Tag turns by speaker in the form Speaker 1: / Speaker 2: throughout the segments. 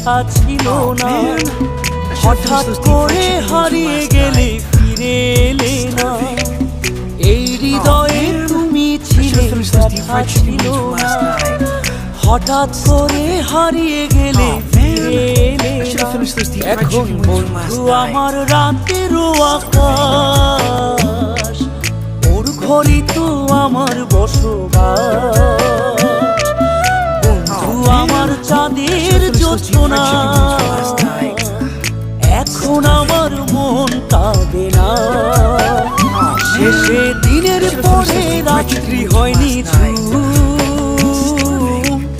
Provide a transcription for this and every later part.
Speaker 1: ব্যথা ছিল না। হঠাৎ করে হারিয়ে গেলে ফিরে এলে না, এই হৃদয়ে তুমি ছিলে ব্যথা ছিল না। হঠাৎ করে হারিয়ে গেলে ফিরে এলে না, এখন বন্ধু আমার রাতেরও আকাশ, ওর ঘরে তো আমার বসবাস। বন্ধু আমার চাঁদের জোছনা, এখন আমার মন কাঁদে না। শেষে দিনের পরে রাত্রি হয়নি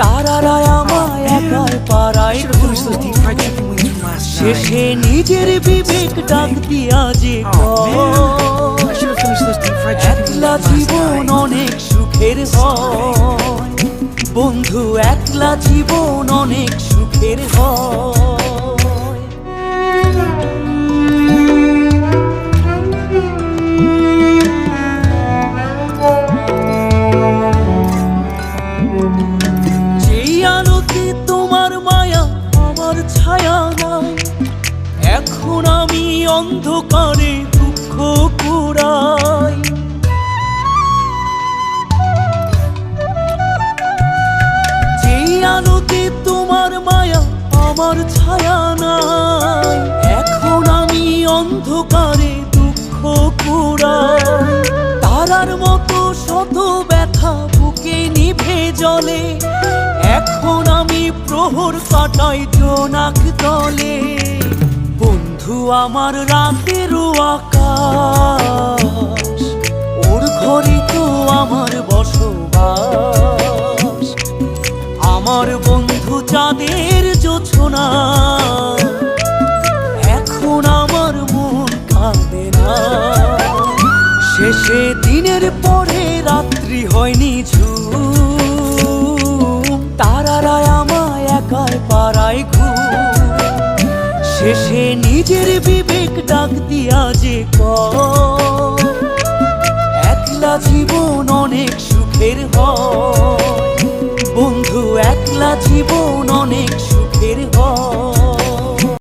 Speaker 1: তারারা আমায় একাই পাড়ায়। শেষে নিজের বিবেক ডাক দিয়া যে একলা জীবন অনেক সুখের হয়। বন্ধু একলা জীবন অনেক সুখের হয়। ছায়া নাই, এখন আমি অন্ধকারে দুঃখ কুড়াই। যেই আলোতে তোমার মায়া আমার ছায়া নাই, এখন আমি অন্ধকারে দুঃখ কুড়াই। তারার মতো শত ব্যথা বুকে নিভে জ্বলে, এখন আমি প্রহর কাটাই জোনাক তলে। বন্ধু আমার রাতেরও আকাশ, ওর ঘরে তো আমার বসবাস। আমার বন্ধু চাঁদের জোছনা, এখন আমার মন কাঁদে না। শেষে দিনের পরে রাত্রি হয়নি তারারা আমায় একাই পাড়ায় ঘুম। শেষে নিজের বিবেক ডাক দিয়া যে একলা জীবন অনেক সুখের হয়। বন্ধু একলা জীবন অনেক সুখের হয়।